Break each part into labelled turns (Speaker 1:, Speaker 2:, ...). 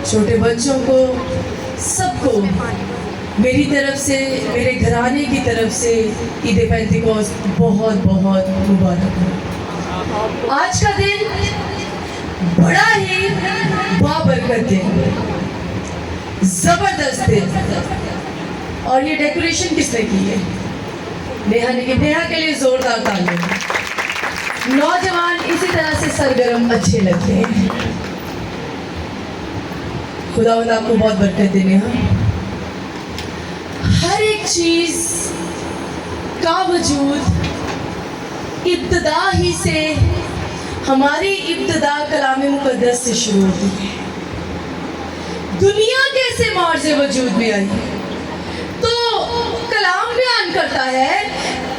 Speaker 1: छोटे बच्चों को, सबको मेरी तरफ से, मेरे घराने की तरफ से ईद पेंतिकोस्त बहुत बहुत मुबारक हो। आज का दिन बड़ा ही बाबरकत दिन, ज़बरदस्त दिन। और ये डेकोरेशन किसने की है? नेहा ने की। नेहा के लिए जोरदार तालियां। नौजवान इसी तरह से सरगर्म अच्छे लगते हैं। खुदावंद आपको बहुत बरकत दे नेहा। हर एक चीज का वजूद इब्तिदा ही से, हमारी इब्तिदा कलाम मुक़द्दस से शुरू होती है। दुनिया कैसे मार्ज़े वजूद में आई तो कलाम बयान करता है,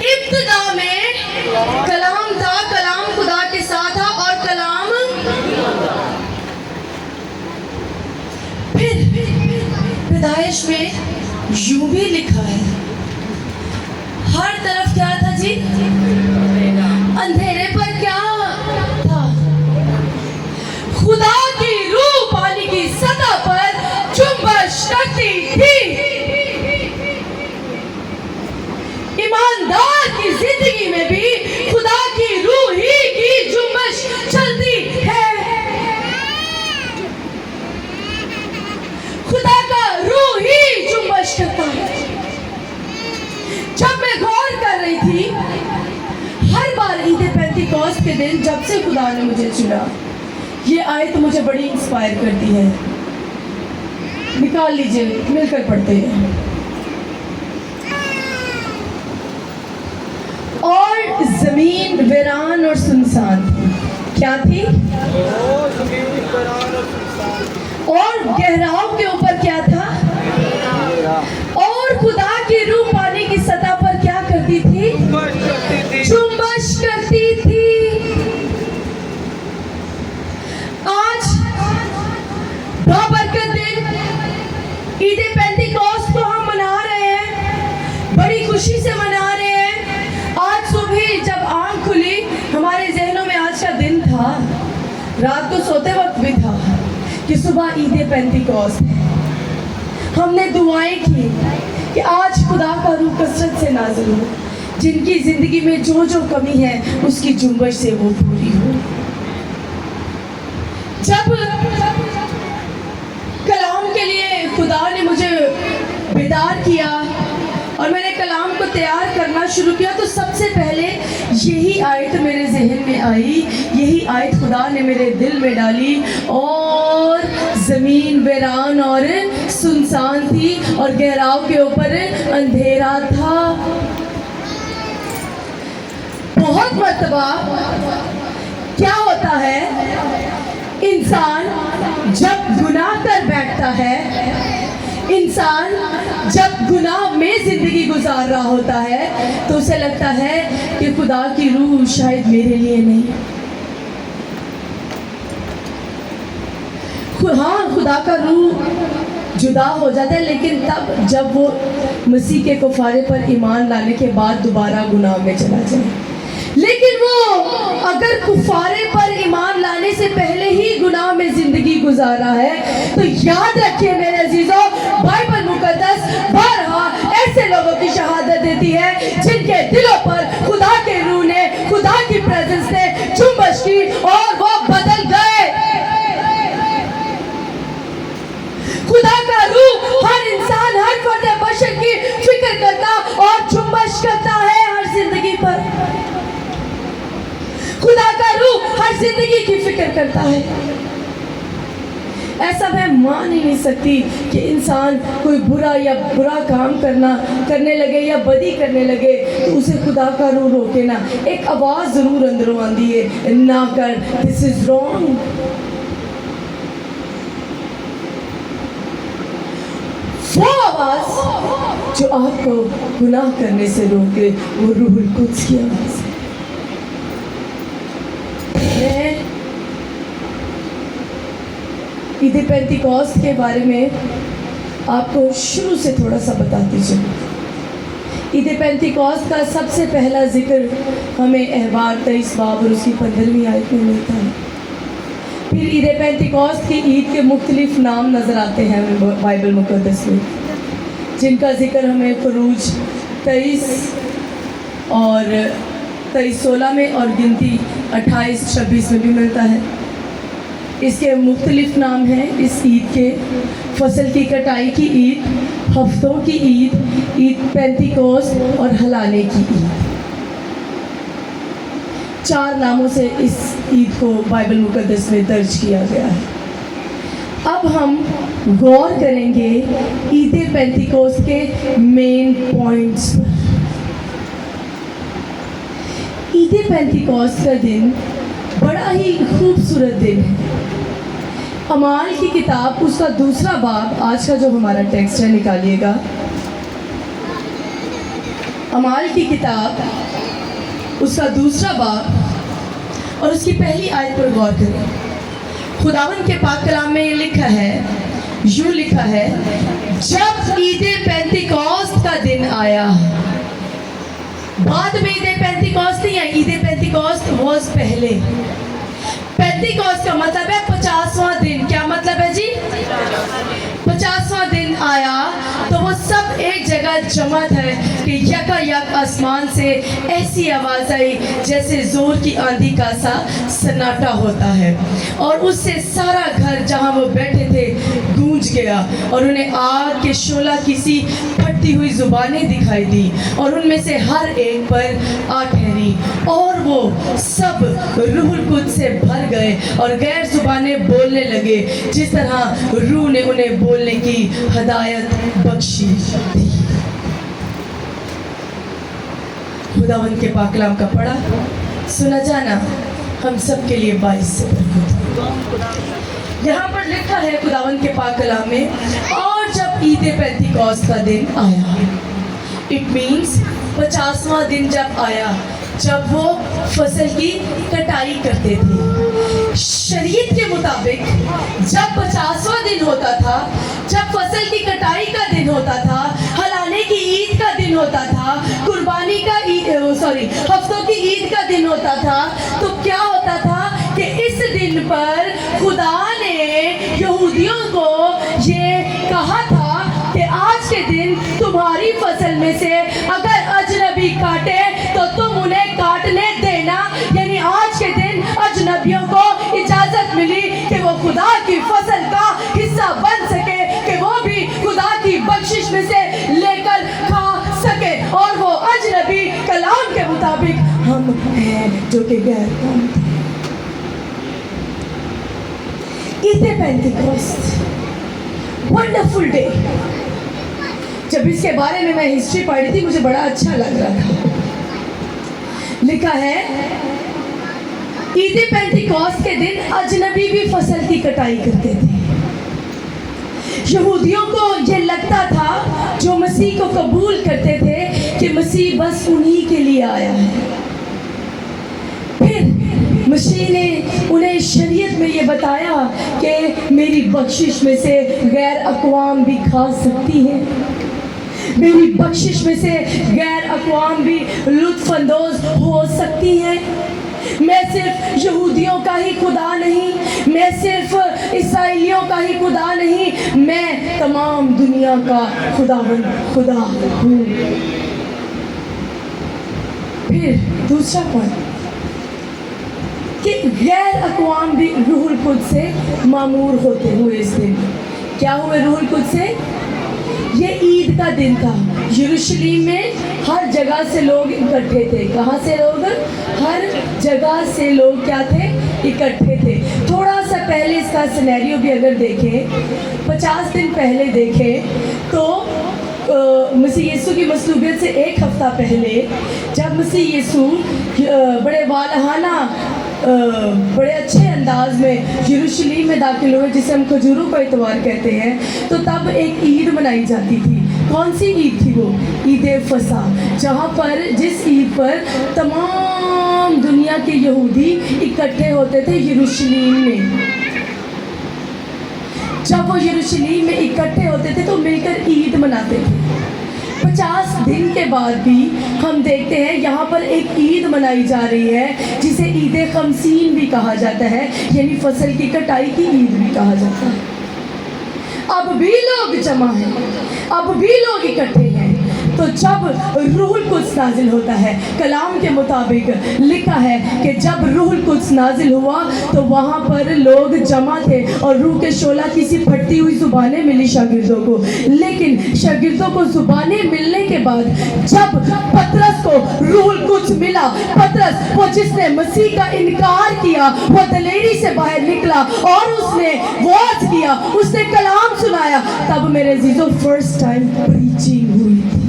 Speaker 1: इब्तिदा में कलाम था, कलाम खुदा के साथ था और कलाम फिर पैदाइश में यूं भी लिखा है, हर तरफ क्या था जी? अंधेरे पर क्या था? खुदा की रूह पानी की सतह पर जुम्बश करती थी। ईमानदार की जिंदगी में भी खुदा की रूह ही की जुम्बश चलती है। खुदा का रूह ही जुम्बश करता है। जब मैं गौर कर रही थी, हर बार ईद पेंतिकोस्त के दिन जब से खुदा ने मुझे चुना, ये आयत मुझे बड़ी इंस्पायर करती है। निकाल लीजिए, मिलकर पढ़ते हैं। और जमीन वीरान और सुनसान थी। क्या थी? और गहराव के ऊपर क्या था? और खुदा की रूह पानी की सतह पर क्या करती थी? जुम्बश करती थी। आज बाबरकत दिन ईद पेंतिकोस्त को हम मना रहे हैं, बड़ी खुशी से मना रहे हैं। आज सुबह जब आंख खुली, हमारे जहनों में आज का दिन था, रात को सोते वक्त भी था कि सुबह ईद पेंतिकोस्त है। हमने दुआएं की कि आज खुदा का रूह कसरत से नाज़िल हो, जिनकी ज़िंदगी में जो जो कमी है उसकी जुम्बश से वो पूरी हो। जब कलाम के लिए खुदा ने मुझे बेदार किया और मैंने कलाम को तैयार करना शुरू किया, तो सबसे पहले यही आयत मेरे जहन में आई, यही आयत खुदा ने मेरे दिल में डाली। और ज़मीन वीरान और सुनसान थी और गहराव के ऊपर अंधेरा था। बहुत मर्तबा क्या होता है, इंसान जब गुनाह कर बैठता है, इंसान जब गुनाह में जिंदगी गुजार रहा होता है, तो उसे लगता है कि खुदा की रूह शायद मेरे लिए नहीं। हाँ, खुदा का रूह जुदा हो जाता है, लेकिन तब जब वो मसीह के कुफारे पर ईमान लाने के बाद दोबारा गुनाह में चला जाए। लेकिन वो अगर कुफारे पर ईमान लाने से पहले ही गुनाह में जिंदगी गुजारा है, तो याद रखिए मेरे अजीजों, बाइबल मुकद्दस बारहा ऐसे लोगों की शहादत देती है जिनके दिलों पर खुदा के रूह ने, खुदा की प्रेजेंस ने जुम्बश की और वो बदल गए। खुदा का रूह हर इंसान, हर फर्द बशर की फिक्र करता और जुम्बश करता है हर जिंदगी पर। खुदा का रूह हर जिंदगी की फिक्र करता है। ऐसा मैं मान ही नहीं सकती कि इंसान कोई बुरा काम करने लगे या बदी करने लगे तो उसे खुदा का रूह रोके ना। एक आवाज़ ज़रूर अंदरों आती है, ना कर, दिस इज रॉन्ग। वो आवाज़ जो आपको गुनाह करने से रोके, वो रूहुल कुद्स की आवाज़ है। ईद पेंतिकोस्त के बारे में आपको शुरू से थोड़ा सा बताती चलूँ। ईद पेंतिकोस्त का सबसे पहला जिक्र हमें अहबार 23 बाब और उसकी 15वीं आयत में मिलता है। फिर ईद पेंतिकोस्त की ईद के मुख्तलिफ नाम नज़र आते हैं हमें बाइबल मुक़द्दस में, जिनका ज़िक्र हमें फ़ुरूज 23 और 23-16 में और गिनती 28-26 में भी मिलता है। इसके मुख्तलिफ नाम हैं इस ईद के: फसल की कटाई की ईद, हफ्तों की ईद, ईद पेंतिकोस्त और हलाने की ईद। 4 नामों से इस ईद को बाइबल मुक़द्दस में दर्ज किया गया है। अब हम गौर करेंगे ईद पेंतिकोस्त के मेन पॉइंट्स पर। ईद पेंतिकोस्त का दिन बड़ा ही खूबसूरत दिन है। अमाल की किताब उसका 2 बाब, आज का जो हमारा टेक्स्ट है निकालिएगा। अमाल की किताब उसका 2 बाब और उसकी पहली आयत पर गौर करें। खुदावंद के पाक कलाम में ये लिखा है, यूँ लिखा है, जब ईद पेंतिकोस्त का दिन आया। बाद में ईद पेंतिकोस्त नहीं है, ईद पेंतिकोस्त वॉज पहले। पेंतिकोस्त का मतलब है 50वां दिन। क्या मतलब है जी? 50वां दिन आया तो वो सब एक जगह जमा थे कि यकायक आसमान से ऐसी आवाज़ आई जैसे ज़ोर की आंधी का सा सन्नाटा होता है, और उससे सारा घर जहाँ वो बैठे थे गूंज गया, और उन्हें आग के शोला की सी फटती हुई ज़ुबानें दिखाई दी, और उनमें से हर एक पर आ ठहरी, और वो सब रूहुल कुद्स से भर गए और गैर ज़ुबानें बोलने लगे, जिस तरह रूह ने उन्हें बोलने की हदायत बख्शी थी। खुदावंद के पाक कलाम का पढ़ा सुना जाना हम सब के लिए बाइस से यहाँ पर लिखा है खुदावंद के पाक कलाम में, और जब ईद पेंतिकोस्त का दिन आया, इट मीन्स 50वां दिन जब आया, जब वो फसल की कटाई करते थे। शरीयत के मुताबिक जब 50वां दिन होता था, जब फसल की कटाई का दिन होता था, हलाने की ईद का दिन होता था, कुर्बानी का हफ्तों की ईद का दिन होता था, तो क्या होता था कि इस दिन पर खुदा ने यहूदियों को ये कहा था कि आज के दिन तुम्हारी फसल में से अगर अजनबी काटे तो तुम उन्हें काटने देना। यानी आज के दिन अजनबियों को इजाजत मिली कि वो खुदा की फसल का हिस्सा बन सके, कि वो भी खुदा की बख्शिश में से लेकर खा सके, और वो अजनबी कलाम के मुताबिक हम हैं जो कि गैर कौम थे। Eid Pentecost, wonderful day. जब इसके बारे में मैं हिस्ट्री पढ़ रही थी मुझे बड़ा अच्छा लग रहा था। लिखा है ईद पेंतिकोस्त के दिन अजनबी भी फसल की कटाई करते थे। यहूदियों को ये लगता था, जो मसीह को कबूल करते थे, कि मसीह बस उन्हीं के लिए आया है। फिर मसीह ने उन्हें शरीयत में ये बताया कि मेरी बख्शिश में से गैर अक़वाम भी खा सकती हैं, मेरी बख्शिश में से गैर अक़वाम भी लुत्फ़अंदोज़ हो सकती हैं। मैं सिर्फ यहूदियों का ही खुदा नहीं, मैं सिर्फ इस्राएलियों का ही खुदा नहीं, मैं तमाम दुनिया का खुदा हूँ। फिर दूसरा पॉइंट कि गैर अक़वाम भी रूहुल कुद्स से मामूर होते हुए इस दिन क्या हुए? रूहुल कुद्स से। ये ईद का दिन था। यरूशलेम में हर जगह से लोग इकट्ठे थे। कहाँ से लोग? हर जगह से लोग क्या थे? इकट्ठे थे। थोड़ा सा पहले इसका सिनेरियो भी अगर देखें, 50 दिन पहले देखें तो मसीह यीशु की मसलूबियत से 1 हफ़्ता पहले जब मसीह यीशु बड़े वालहाना बड़े अच्छे अंदाज में यरूशलेम में दाखिल हुए, जिसे हम खजूरों का इतवार कहते हैं, तो तब एक ईद मनाई जाती थी। कौन सी ईद थी वो? ईद फसा, जहाँ पर जिस ईद पर तमाम दुनिया के यहूदी इकट्ठे होते थे यरूशलेम में। जब वो यरूशलेम में इकट्ठे होते थे तो मिलकर ईद मनाते थे। 50 दिन के बाद भी हम देखते हैं यहाँ पर एक ईद मनाई जा रही है जिसे ईद खमसीन भी कहा जाता है, यानी फसल की कटाई की ईद भी कहा जाता है। अब भी लोग जमा हैं, अब भी लोग इकट्ठे हैं। तो जब रूहुल कुद्स नाजिल होता है, कलाम के मुताबिक लिखा है कि जब रूहुल कुद्स नाजिल हुआ तो वहाँ पर लोग जमा थे और रूह के शोला की सी फटती हुई ज़ुबानें मिली शागिर्दों को। लेकिन शागिर्दों को ज़ुबानें मिलने के बाद जब पतरस को रूहुल कुद्स मिला, पतरस वो जिसने मसीह का इनकार किया, वो दलेरी से बाहर निकला और उसने वाज किया, उसने कलाम सुनाया। तब मेरे अजीजों फर्स्ट टाइम प्रीचिंग हुई थी।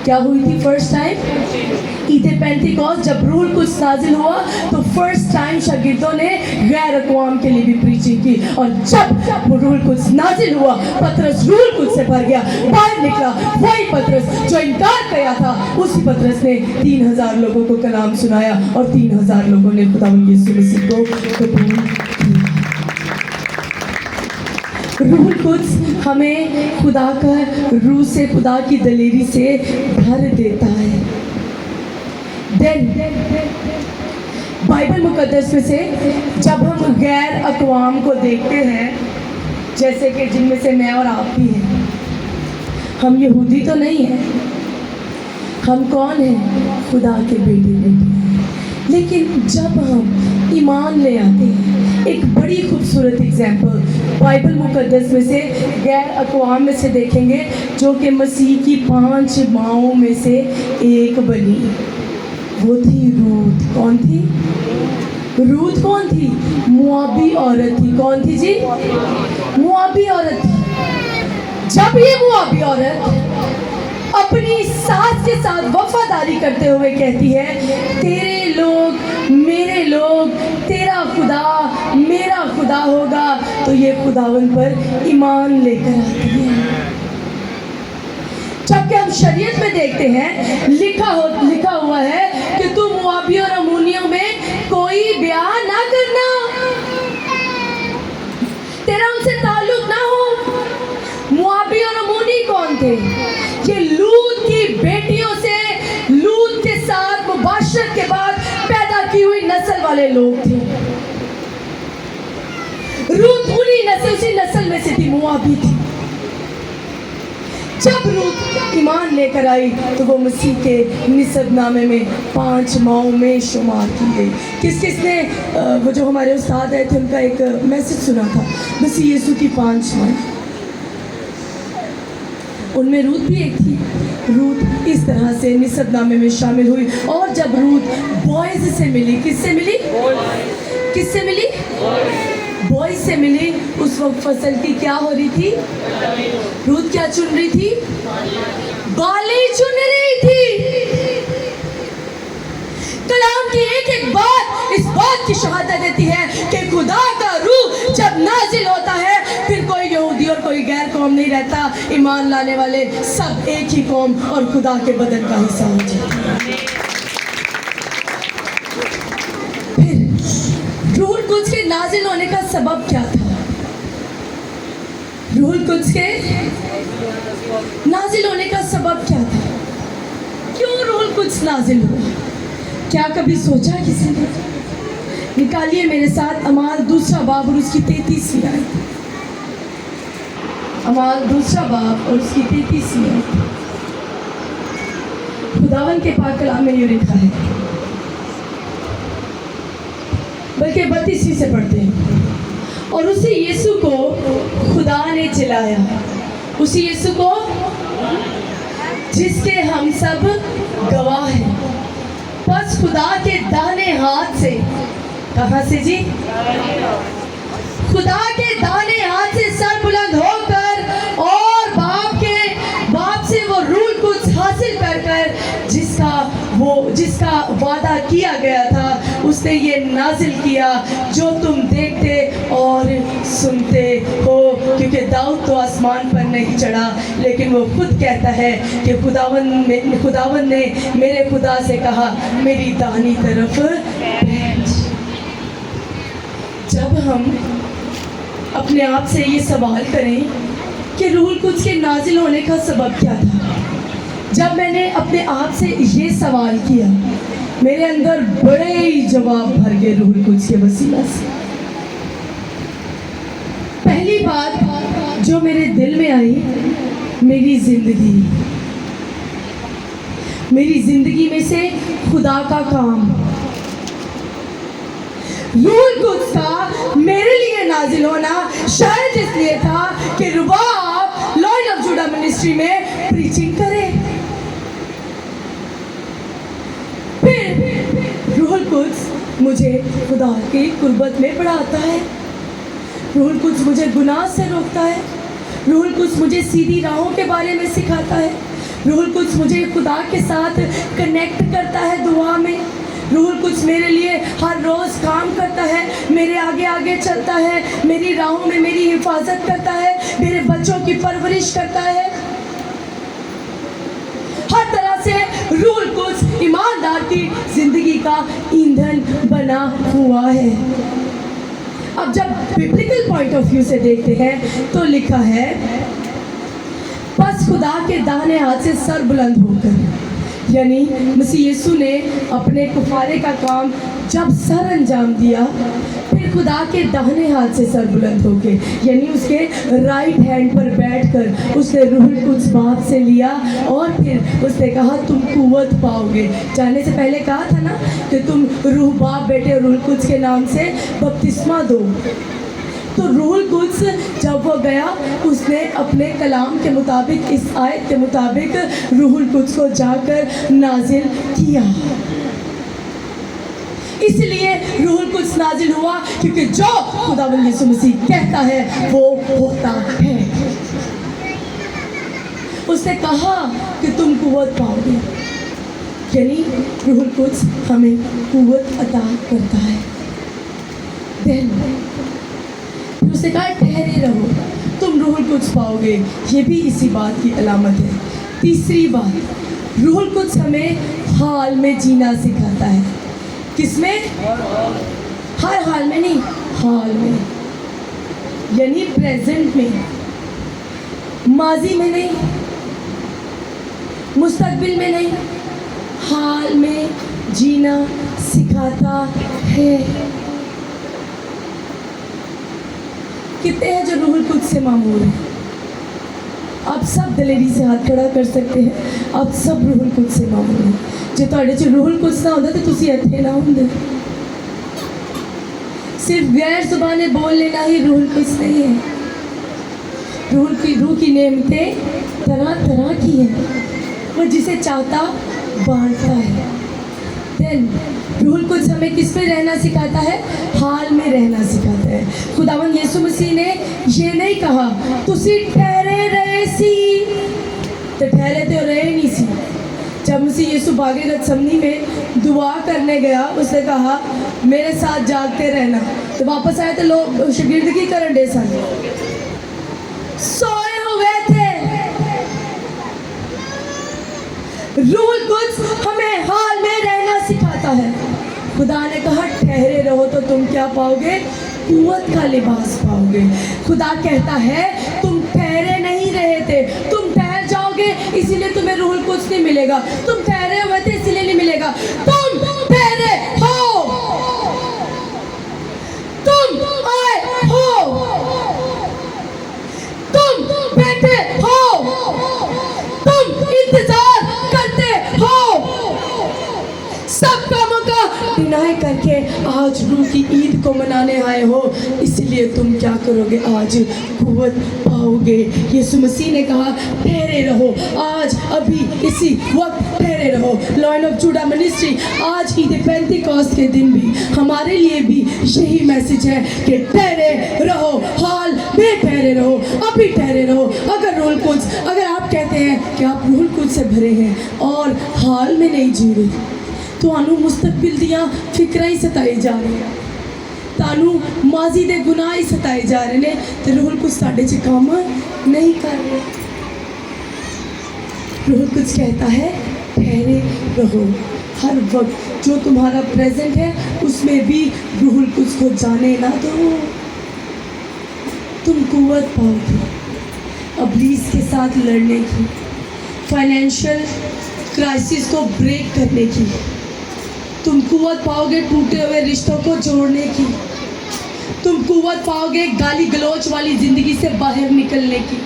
Speaker 1: क्या हुई थी फर्स्ट टाइम? ईद पेंटिकॉस्ट जब रूहुल कुद्स नाजिल हुआ तो फर्स्ट टाइम शागिर्दों ने गैर अक़वाम के लिए भी प्रीचिंग की। और जब रूहुल कुद्स नाजिल हुआ, पतरस रूहुल कुद्स से भर गया, बाहर निकला। वही पतरस जो इनकार किया था, उसी पतरस ने 3000 लोगों को कलाम सुनाया और 3000 लोगों ने खुदावंद यीशु मसीह को कबूल किया। रूहुल कुद्स हमें खुदा का रूह से, खुदा की दलेरी से भर देता है। देन बाइबल मुकद्दस में से जब हम गैर अक़वाम को देखते हैं, जैसे कि जिनमें से मैं और आप भी हैं, हम यहूदी तो नहीं हैं, हम कौन हैं? खुदा के बेटे बेटी। लेकिन जब हम ईमान ले आते हैं, एक बड़ी खूबसूरत एग्जाम्पल बाइबल मुकद्दस में से गैर अक़वाम में से देखेंगे, जो कि मसीह की 5 माँओं में से एक बनी। वो थी रूत। कौन थी? रूत कौन थी? मुआबी औरत थी। कौन थी जी? मुआबी औरत थी। जब ये मुआबी औरत अपनी सास के साथ वफादारी करते हुए कहती है, तेरे लोग मेरे लोग, तेरा खुदा मेरा खुदा होगा, तो ये खुदावन पर ईमान लेकर आती है। जबकि हम शरीयत में देखते हैं लिखा हुआ है कि तुम मुआबी और अमोनियों में कोई ब्याह ना करना, तेरा उनसे ताल्लुक ना हो। मुआबी और अमोनी कौन थे? ये लूत की बेटियों से, लूत के साथ मुबाशरत के बाद पैदा की हुई नस्ल वाले लोग थे। रूत उसी नस्ल में से थी, मुआबी थी। जब रूत ईमान लेकर आई तो वो मसीह के निसबनामे में 5 माओं में शुमार की गई। किसने वो जो हमारे उस्ताद आए थे उनका एक मैसेज सुना था, मसीह यीशु की 5 माएँ, उनमें रूत भी एक थी। रूत इस तरह से निसबनामे में शामिल हुई। और जब रूत बॉयज से मिली, किससे मिली? किससे मिली? बॉयज से मिली। उस वक्त फसल की क्या हो रही थी? रूत क्या चुन रही थी? बालें चुन रही थी। कलाम की एक एक बात इस बात की शहादत देती है कि खुदा का रूह जब नाजिल होता है, फिर कोई यहूदी और कोई गैर कौम नहीं रहता। ईमान लाने वाले सब एक ही कौम और खुदा के बदन का हिस्सा हो जाते हैं। फिर रूहुल कुद्स के नाजिल होने का सबब क्या था? रूहुल कुद्स के नाजिल होने का सबब क्या था? क्यों रूहुल कुद्स नाजिल हुआ? क्या कभी सोचा किसी ने? निकालिए मेरे साथ अमाल 2 बाब और उसकी 33वीं आयत। अमाल 2 बाब और उसकी 33वीं आयत। खुदावन के पाक कलाम में ये लिखा है, बल्कि 32वीं से पढ़ते हैं। और उसी यीशु को खुदा ने चिल्लाया, उसी यीशु को जिसके हम सब गवाह हैं। बस खुदा के दाहिने हाथ से, कहाँ से जी? खुदा के दाहिने हाथ से सर बुलंद होकर और बाप से वो रूहुल कुद्स हासिल कर जिसका वादा किया गया था, उसने ये नाजिल किया जो तुम देखते और सुनते हो। क्योंकि दाऊद तो आसमान पर नहीं चढ़ा, लेकिन वो खुद कहता है कि खुदावन ने मेरे खुदा से कहा, मेरी दाहिनी तरफ बैठ। जब हम अपने आप से ये सवाल करें कि रूहुल कुद्स के नाजिल होने का सबब क्या था। जब मैंने अपने आप से ये सवाल किया, मेरे अंदर बड़े ही जवाब भर गए रूहुल कुद्स के वसीला से। पहली बात जो मेरे दिल में आई, मेरी जिंदगी में से खुदा का काम, रूहुल कुद्स का मेरे लिए नाजिल होना शायद इसलिए था कि रुबाब लॉयन ऑफ जुडा मिनिस्ट्री में प्रीचिंग करे। फिर रूहुल कुद्स मुझे खुदा की कुर्बत में बढ़ाता है, रूहुल कुद्स मुझे गुनाह से रोकता है, रूहुल कुद्स मुझे सीधी राहों के बारे में सिखाता है, रूहुल कुद्स मुझे खुदा के साथ कनेक्ट करता है दुआ में, रूहुल कुद्स मेरे लिए हर रोज़ काम करता है, मेरे आगे आगे चलता है, मेरी राहों में मेरी हिफाजत करता है, मेरे बच्चों की परवरिश करता है। हर तरह से रूहुल कुद्स ईमानदार की जिंदगी का ईंधन बना हुआ है। अब जब बिब्लिकल पॉइंट ऑफ व्यू से देखते हैं तो लिखा है, बस खुदा के दाहिने हाथ से सर बुलंद होकर, यानी मसीह यीशु ने अपने कुफारे का काम जब सर अंजाम दिया, फिर खुदा के दाहिने हाथ से सर बुलंद होके, यानी उसके राइट हैंड पर बैठकर उसने रूहुल कुद्स बाप से लिया और फिर उसने कहा तुम कुव्वत पाओगे। जाने से पहले कहा था ना कि तुम रूह बाप बेटे रूहुल कुद्स के नाम से बपतिस्मा दो। तो रूहुल कुद्स जब वो गया, उसने अपने कलाम के मुताबिक, इस आयत के मुताबिक रूहुल कुद्स को जाकर नाजिल किया। इसलिए रूहुल कुद्स नाजिल हुआ क्योंकि जो खुदावंद यीशु मसीह कहता है वो होता है। उसने कहा कि तुम कुव्वत पाओगे, यानी रूहुल कुद्स हमें कुव्वत अता करता है। फिर उसने कहा ठहरे रहो, तुम रूहुल कुद्स पाओगे, ये भी इसी बात की अलामत है। तीसरी बात, रूहुल कुद्स हमें हाल में जीना सिखाता है। किसमें? हर हाल में नहीं, हाल में, यानी प्रेजेंट में, माजी में नहीं, मुस्तकबिल में नहीं, हाल में जीना सिखाता है। कितने हैं जो रूहुल कुद्स से मामूर हैं? आप सब दिलेरी से हाथ खड़ा कर सकते हैं, आप सब रूहुल कुद्स से मामूर हैं। जो तुहाडे च रूहुल कुद्स ना होंदा तो तुसी इत्थे ना होंदे। सिर्फ गैर ज़ुबाने बोल लेना ही रूहुल कुद्स नहीं है। रूह की नेमतें तरह तरह की हैं, वो जिसे चाहता बांटता है। देन रूहुल कुद्स हमें किस पे रहना सिखाता है? हाल में रहना सिखाता है। खुदावंद यीशु मसीह ने ये नहीं कहा तुसी ठहरे रहे सी, तो ठहरे तो रहे नहीं सी। जब मसीह यीशु बागे गतसमनी में दुआ करने गया, उसने कहा मेरे साथ जागते रहना, तो वापस आए तो लोग शागिर्दगी करन दे सन, सोए हुए थे। रूहुल कुद्स हमें हाल में रहना सिखाता है। खुदा ने कहा ठहरे रहो तो तुम क्या पाओगे? कुव्वत का लिबास पाओगे। खुदा कहता है तुम ठहरे नहीं रहे थे, तुम ठहर जाओगे इसीलिए तुम्हें रूहुल कुद्स नहीं मिलेगा, तुम ठहरे हुए थे इसीलिए नहीं मिलेगा। तुम ठहरे हो, तुम आए हो, तुम बैठे हो, तुम इंतजार करते हो। सब कामों का डिनाय करके आज रूह की ईद को मनाने आए हो, इसलिए तुम क्या करोगे? आज कुव्वत पाओगे। यीशु मसीह ने कहा ठहरे रहो, आज अभी इसी वक्त ठहरे रहो। लॉयन ऑफ जुडा मिनिस्ट्री आज ईद पेंटिकॉस्ट के दिन भी हमारे लिए भी यही मैसेज है कि ठहरे रहो, हाल में ठहरे रहो, अभी ठहरे रहो। अगर रूहुल कुद्स, अगर आप कहते हैं कि आप रूहुल कुद्स से भरे हैं और हाल में नहीं जी रहे, ਤੁਹਾਨੂੰ ਮੁਸਤਕਬਿਲ ਦੀਆਂ ਫਿਕਰਾਂ ਹੀ ਸਤਾਈ ਜਾ ਰਹੀਆਂ, ਤੁਹਾਨੂੰ ਮਾਜ਼ੀ ਦੇ ਗੁਨਾਹ ਹੀ ਸਤਾਏ ਜਾ ਰਹੇ ਨੇ, ਤੇ रूहुल कुद्स ਸਾਡੇ 'ਚ ਕੰਮ नहीं कर रहे। रूहुल कुद्स कहता है ठहरे रहो, हर वक्त जो तुम्हारा प्रेजेंट है उसमें भी रूहुल कुद्स को जाने ना दो, तुम कुव्वत पाओगे। अब्लीस के साथ लड़ने की, फाइनेंशियल क्राइसिस को ब्रेक करने की। तुम कुव्वत पाओगे टूटे हुए रिश्तों को जोड़ने की। तुम कुव्वत पाओगे गाली गलौज वाली ज़िंदगी से बाहर निकलने की।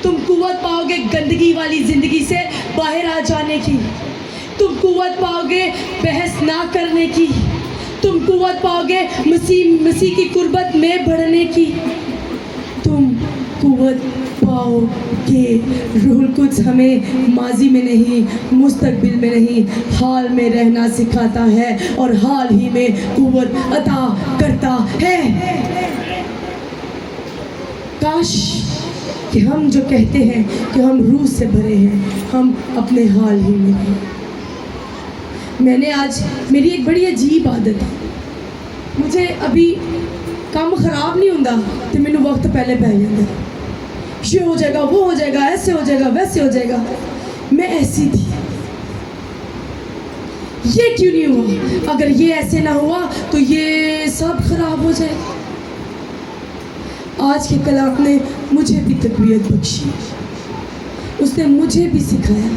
Speaker 1: तुम कुव्वत पाओगे गंदगी वाली ज़िंदगी से बाहर आ जाने की। तुम कुव्वत पाओगे बहस ना करने की। तुम कुव्वत पाओगे मसीह की कुर्बत में बढ़ने की। तुम कुव्वत पाओगे। रूहुल कुद्स हमें माजी में नहीं, मुस्तकबिल में नहीं, हाल में रहना सिखाता है और हाल ही में कुव्वत अता करता है। काश कि हम जो कहते हैं कि हम रूह से भरे हैं, हम अपने हाल ही में हैं। मैंने आज, मेरी एक बड़ी अजीब आदत है, मुझे अभी काम ख़राब नहीं होता तो मैंने वक्त पहले पै जाता है। ये हो जाएगा, वो हो जाएगा, ऐसे हो जाएगा, वैसे हो जाएगा। मैं ऐसी थी, ये क्यों नहीं हुआ, अगर ये ऐसे ना हुआ तो ये सब खराब हो जाएगा। आज के कलाम ने मुझे भी तकवीत बख्शी, उसने मुझे भी सिखाया,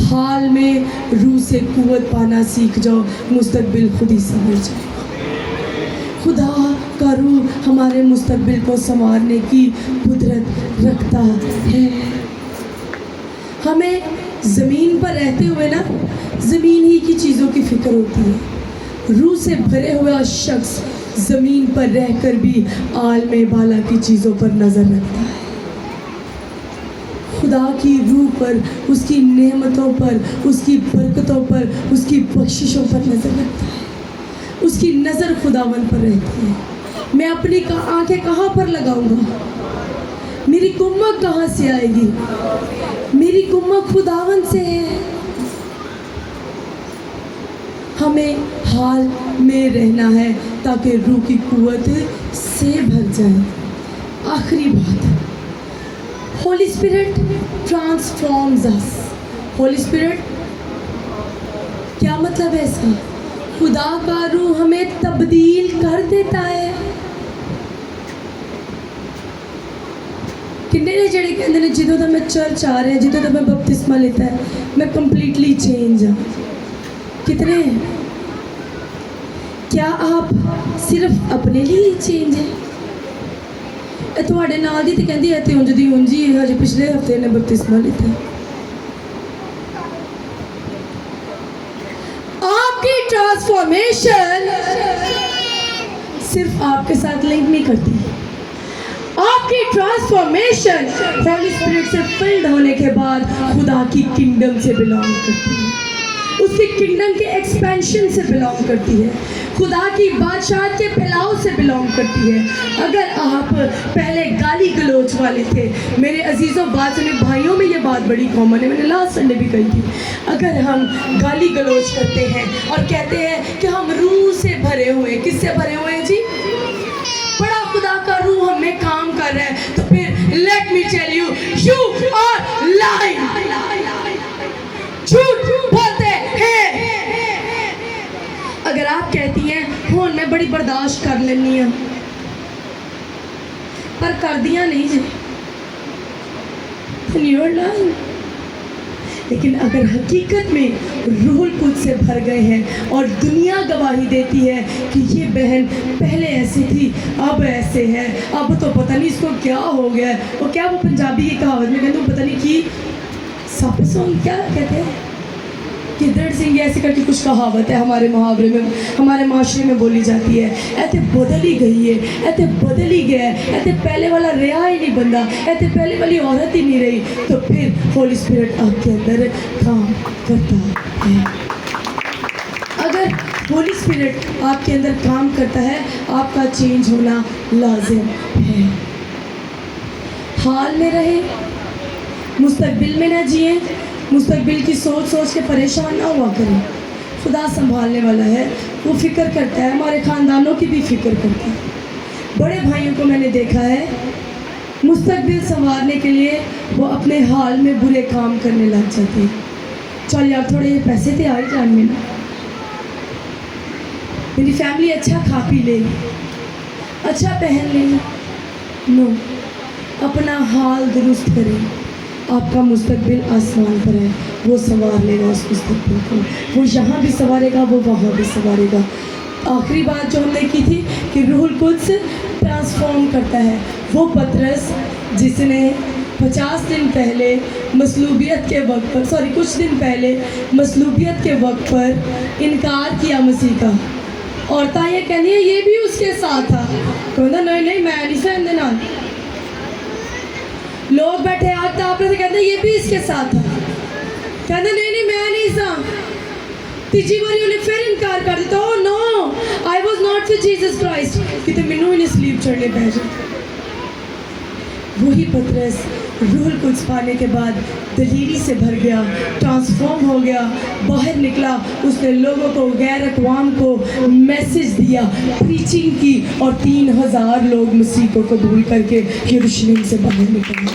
Speaker 1: हाल में रूह से कुव्वत पाना सीख जाओ, मुस्तकबिल खुद ही संभल जाएगा। खुदा का रूह हमारे मुस्तकबिल को संवारने की कुदरत रखता है। हमें ज़मीन पर रहते हुए ना ज़मीन ही की चीज़ों की फ़िक्र होती है। रूह से भरे हुआ शख्स ज़मीन पर रहकर भी आलम बाला की चीज़ों पर नज़र रखता है। खुदा की रूह पर, उसकी नेमतों पर, उसकी बरकतों पर, उसकी बख्शिशों पर नज़र रखता है। उसकी नज़र खुदावन पर रहती है। मैं अपनी आंखें कहाँ पर लगाऊंगा? मेरी कुम्मत कहाँ से आएगी? मेरी कुम्मत खुदावन से है। हमें हाल में रहना है ताकि रूह की कुव्वत से भर जाए। आखिरी बात, होली स्पिरिट ट्रांसफॉर्म्स अस। होली स्पिरिट क्या मतलब है इसका? खुदा का रूह हमें तब्दील कर देता है। किन्ने ने जेड़े कहते हैं जिदों दा मैं चर्च आ रहा है, जिदों दा मैं बपतिस्मा लेता है, मैं कंप्लीटली चेंज हाँ। कितने हैं? क्या आप सिर्फ अपने लिए चेंज है? तुहाडे नाल दी ते कहंदी है ते उंज दी उंज ही हजे पिछले हफ्ते ने बपतिस्मा लेता है। आपकी ट्रांसफॉर्मेशन सिर्फ आपके साथ लिंक नहीं करती। आपकी ट्रांसफॉर्मेशन होली स्पिरिट से फिल्ड होने के बाद खुदा की किंगडम से बिलोंग करती है, उसकी किंगडम के एक्सपेंशन से बिलोंग करती है, खुदा की बादशाह के फैलाव से बिलोंग करती है। अगर आप पहले गाली गलोच वाले थे, मेरे अजीज़ों बात सुने, भाइयों में ये बात बड़ी कॉमन है, मैंने लास्ट संडे भी कही थी। अगर हम गाली गलोच करते हैं और कहते हैं कि हम रूह से भरे हुए, किससे भरे हुए हैं जी? बड़ा खुदा का रूह हमें काम कर रहा है, तो फिर let me tell you, you are lying. झूठ बोलते हैं। अगर आप कहती हैं हो मैं बड़ी बर्दाश्त कर लेनी हाँ, पर कर दिया नहीं जी, यू आर लाइंग। लेकिन अगर हकीकत में रूहुल कुद्स से भर गए हैं और दुनिया गवाही देती है कि ये बहन पहले ऐसी थी, अब ऐसे है, अब तो पता नहीं इसको क्या हो गया, वो क्या वो पंजाबी की कहावत में कहते पता नहीं कि सप सॉन्ग क्या कहते हैं, किधर सिंह ऐसे करके कुछ कहावत है हमारे मुहावरे में, हमारे माशरे में बोली जाती है। ऐसे बदल ही गई है, ऐसे बदल ही गया है, ऐसे पहले वाला रहा ही नहीं बंदा, ऐसे पहले वाली औरत ही नहीं रही। तो फिर होली स्पिरिट आपके अंदर काम करता है। अगर होली स्पिरिट आपके अंदर काम करता है, आपका चेंज होना लाजिम है। हाल में रहे, मुस्तकबिल में ना जिए, मुस्तकबिल की सोच सोच के परेशान ना हुआ करें। खुदा संभालने वाला है, वो फिक्र करता है, हमारे ख़ानदानों की भी फिक्र करता है। बड़े भाइयों को मैंने देखा है, मुस्तकबिल संवारने के लिए वो अपने हाल में बुरे काम करने लग जाते हैं। चल यार थोड़े ये पैसे थे आए जान में ना, मेरी फैमिली अच्छा खा पी ले, अच्छा पहन ले। नो, अपना हाल दुरुस्त करें, आपका मुस्तकबिल आसमान पर है, वो संवार लेगा उस मुस्तकबिल को। वो यहाँ भी संवारेगा, वो वहाँ भी संवारेगा। आखिरी बात जो हमने की थी कि रूहुल कुद्स ट्रांसफॉर्म करता है। वो पतरस जिसने 50 दिन पहले मसलूबियत के वक्त पर कुछ दिन पहले मसलूबियत के वक्त पर इनकार किया मसीह का, औरतां ये कहनी है ये भी उसके साथ था, कहता नहीं मैं नहीं सहन देना। लोग बैठे हाथ ताप रहे थे, कहते ये भी इसके साथ था, कहते नहीं मैं नहीं सा। तीजी बारी उन्हें फिर इनकार कर दिया, oh no I was not with Jesus Christ, कि तो मैनू इन्हें स्लीप चढ़ने पै जाए। वही पतरस रूहुल कुद्स पाने के बाद दलीरी से भर गया, ट्रांसफॉर्म हो गया, बाहर निकला, उसने लोगों को, गैर अक़वाम को मैसेज दिया, प्रीचिंग की, और 3000 लोग मसीह को कबूल करके यरूशलेम से बाहर निकले।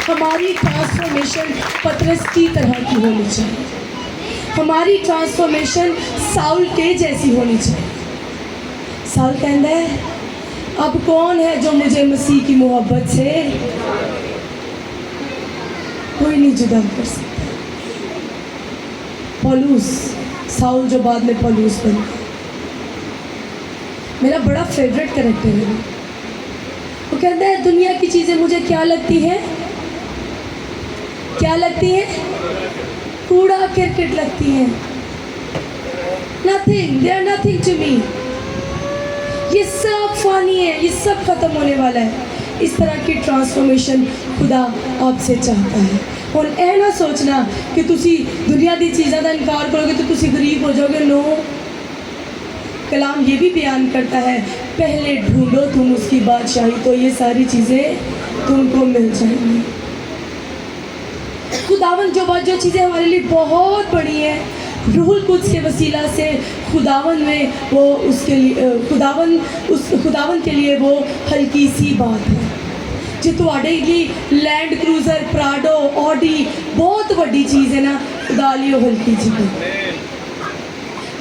Speaker 1: हमारी ट्रांसफॉर्मेशन पतरस की तरह की होनी चाहिए, हमारी ट्रांसफॉर्मेशन साउल के जैसी होनी चाहिए। साउल कहता है अब कौन है जो मुझे मसीह की मोहब्बत से कोई नहीं जुदा कर सकता। पौलुस, साउल जो बाद में पौलुस बन गया, मेरा बड़ा फेवरेट कैरेक्टर है। वो कहता है दुनिया की चीज़ें मुझे क्या लगती है, क्या लगती है, कूड़ा क्रिकेट लगती है, nothing, they are nothing to me, ये सब फानी है, ये सब खत्म होने वाला है। इस तरह की ट्रांसफॉर्मेशन खुदा आपसे चाहता है। और ऐ ना सोचना कि तुसी दुनिया की चीज़ों का इनकार करोगे तो तुसी गरीब हो जाओगे। नो, कलाम ये भी बयान करता है पहले ढूंढो तुम उसकी बादशाही तो ये सारी चीज़ें तुमको मिल जाएंगी। खुदावन जो चीज़ें हमारे लिए बहुत बड़ी हैं, रूहुल कुद्स के वसीला से खुदावन में वो उसके लिए खुदावन के लिए वो हल्की सी बात है। जो तुहाडे की लैंड क्रूज़र, प्राडो, ऑडी बहुत वड्डी चीज़ है ना, खुदा लिए हल्की चीज़ है।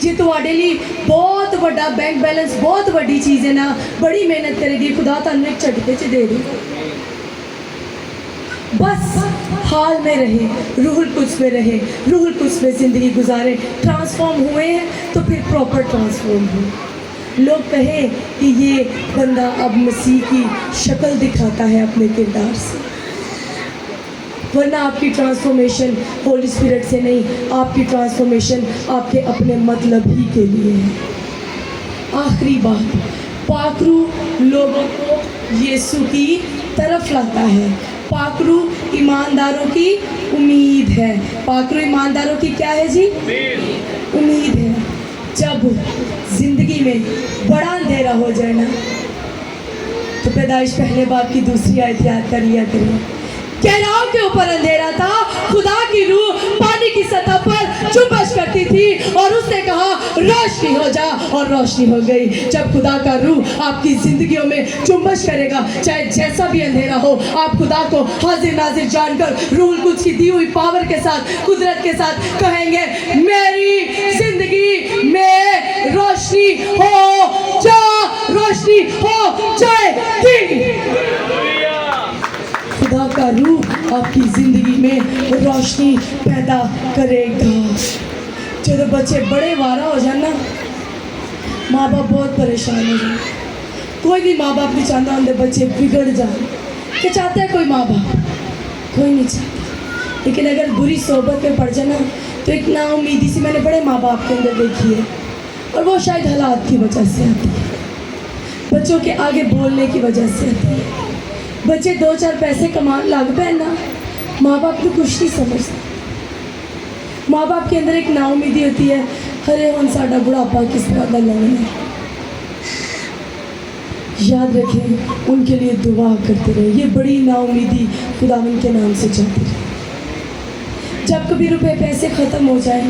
Speaker 1: जे तुहाडे लिए बहुत वड्डा बैंक बैलेंस, बहुत वड्डी चीज़ है ना, बड़ी मेहनत करेगी, खुदा तुहानू एक झटके च दे देगा। बस हाल में रहे, रूहुल कुद्स में रहे, रूहुल कुद्स में ज़िंदगी गुजारे, ट्रांसफॉर्म हुए हैं तो फिर प्रॉपर ट्रांसफॉर्म हुए। लोग कहें कि ये बंदा अब मसीह की शक्ल दिखाता है अपने किरदार से, वरना आपकी ट्रांसफॉर्मेशन होली स्पिरिट से नहीं, आपकी ट्रांसफॉर्मेशन आपके अपने मतलब ही के लिए है। आखिरी बात, पाकरू लोगों को यीशु की तरफ लाता है। पाकरू ईमानदारों की उम्मीद है। पाकरू ईमानदारों की क्या है जी? उम्मीद है। जब जिंदगी में बड़ा अंधेरा हो जाए ना, तो पैदाइश पहले बाप की दूसरी आयत याद कर लिया करें। कहराव के ऊपर अंधेरा था, खुदा की रूह पानी की सतह पर चुंबश करती थी और उसने कहा रोशनी हो जा, और रोशनी हो गई। जब खुदा का रूह आपकी जिंदगियों में चुंबश करेगा, चाहे जैसा भी अंधेरा हो, आप खुदा को हाजिर नाजिर जानकर रूहुल कुद्स की दी हुई पावर के साथ, कुदरत के साथ कहेंगे मेरी जिंदगी में रोशनी हो जा, रोशनी हो जाएगी। खुदा का रूह आपकी ज़िंदगी में रोशनी पैदा करेगा। जब बच्चे बड़े वारा हो जाए ना, माँ बाप बहुत परेशान हो जाए। कोई भी माँ बाप नहीं चाहता उनके बच्चे बिगड़ जाए। क्या चाहता है कोई माँ बाप? कोई नहीं चाहता। लेकिन अगर बुरी सोबत में पड़ जाए ना, तो एक नाउमीदी सी मैंने बड़े माँ बाप के अंदर देखी है, और वो शायद हालात की वजह से आती है, बच्चों के आगे बोलने की वजह से आती है। बच्चे 2-4 पैसे कमान लग पे ना, माँ बाप को कुछ नहीं समझते। माँ बाप के अंदर एक नाउमीदी होती है, अरे हम साडा बुढ़ापा किस तरह का लगना है। याद रखें, उनके लिए दुआ करते रहे। ये बड़ी नाउमीदी खुदावन के नाम से जाती रहे। जब कभी रुपए पैसे ख़त्म हो जाए,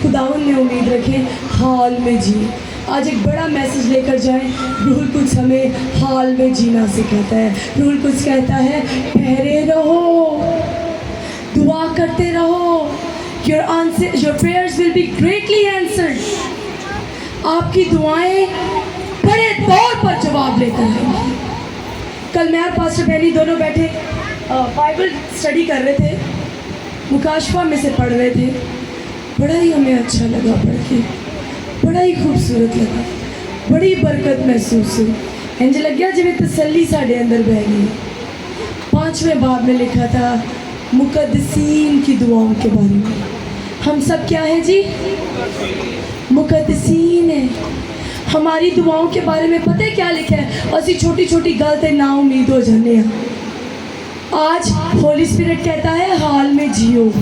Speaker 1: खुदावन में उम्मीद रखें, हाल में जिए। आज एक बड़ा मैसेज लेकर जाएं। रूहुल कुद्स हमें हाल में जीना सिखाता है। रूहुल कुद्स कहता है ठहरे रहो, दुआ करते रहो, your prayers will be greatly answered। आपकी दुआएं बड़े तौर पर जवाब लेकर आएंगी। कल मैं और पास्टर बैनी दोनों बैठे बाइबल स्टडी कर रहे थे, मुकाशफा में से पढ़ रहे थे। बड़ा ही हमें अच्छा लगा पढ़ के, बड़ा ही खूबसूरत लगा, बड़ी बरकत महसूस हुई। इंज लग गया जिवें तसल्ली साढ़े अंदर बह गई। 5वें बाब में लिखा था मुकद्दसीन की दुआओं के बारे में। हम सब क्या है जी? मुकद्दसीन है। हमारी दुआओं के बारे में पता है क्या लिखा है? असी छोटी छोटी गल ते ना उम्मीद हो जाने हैं। आज होली स्पिरिट कहता है हाल में जियो।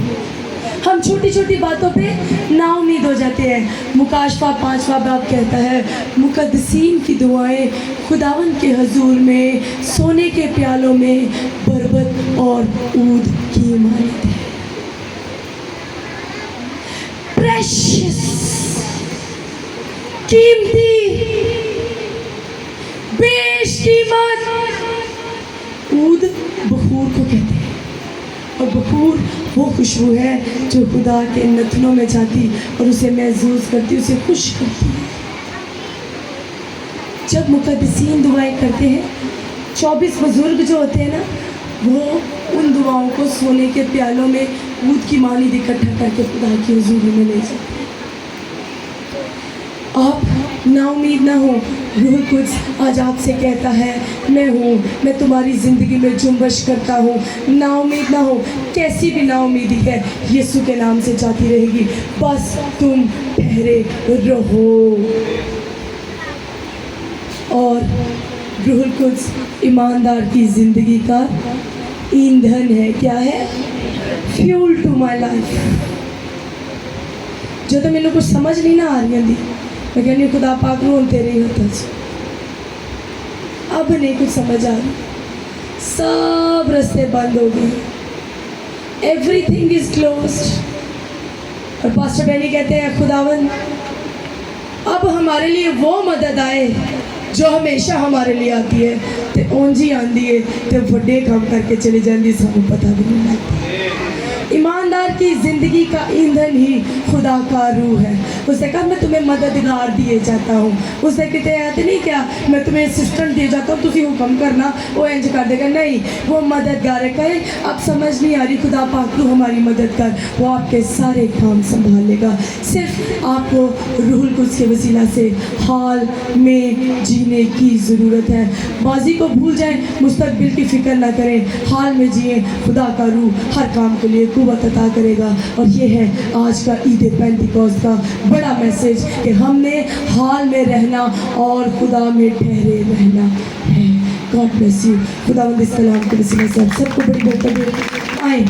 Speaker 1: हम छोटी छोटी बातों पे ना उम्मीद हो जाते हैं। मुकाशफा 5वां बाब कहता है मुकद्दसीन की दुआएं खुदावन के हजूर में सोने के प्यालों में बरबत और ऊद की मानते हैं। प्रेशियस, कीमती, बेशकीमत ऊद बखूर को कहते हैं। और बखूर वो खुशबू है जो खुदा के नथनों में जाती और उसे महसूस करती, उसे खुश करती है। जब मुकद्दसीन दुआएं करते हैं, 24 बुजुर्ग जो होते हैं ना, वो उन दुआओं को सोने के प्यालों में ऊद की मानी इकट्ठा करके खुदा की हुजूरी में ले जाते हैं। आप ना उम्मीद ना हो, रूह कुद्स आज आपसे कहता है मैं हूँ, मैं तुम्हारी ज़िंदगी में जुम्बश करता हूँ। ना उम्मीद ना हो, कैसी भी ना उम्मीदी है यीशु के नाम से जाती रहेगी, बस तुम ठहरे रहो। और रूह कुद्स ईमानदार की ज़िंदगी का ईंधन है। क्या है? Fuel to my life. जो तो मैंने कुछ समझ नहीं ना आ रही थी, मैं कहनी खुदा पाक रू तेरे ही होता जी। अब नहीं कुछ समझ आ रही, सब रास्ते बंद हो गए, एवरीथिंग इज क्लोज्ड। और पास्टर बैनी कहते हैं खुदावन अब हमारे लिए वो मदद आए जो हमेशा हमारे लिए आती है, तो ओंजी आंदी है तो बड़े काम करके चली जाती, सानू पता भी नहीं लगता। ईमानदार की ज़िंदगी का ईंधन ही खुदा का रूह है। उसने कहा मैं तुम्हें मददगार दिए जाता हूँ। उसने कहते आते नहीं क्या मैं तुम्हें असिस्टेंट दिए जाता हूँ, तुसी हुक्म करना वो इंज कर देगा, नहीं, वो मददगार है। कहे अब समझ नहीं आ रही, खुदा पाक तू हमारी मदद कर, वो आपके सारे काम संभाल लेगा। सिर्फ आपको रूहुल कुद्स के वसीला से हाल में जीने की ज़रूरत है। माजी को भूल जाएं, मुस्तकबिल की फ़िक्र ना करें, हाल में जिए। खुदा का रूह हर काम के लिए कुव्वत अता करेगा। और ये है आज का ईद पेंटिकॉस्ट का बड़ा मैसेज कि हमने हाल में रहना और खुदा में ठहरे रहना है। God bless you. खुदावंद इस कलाम के वसीले से सबको बड़ी बरकत दे। आए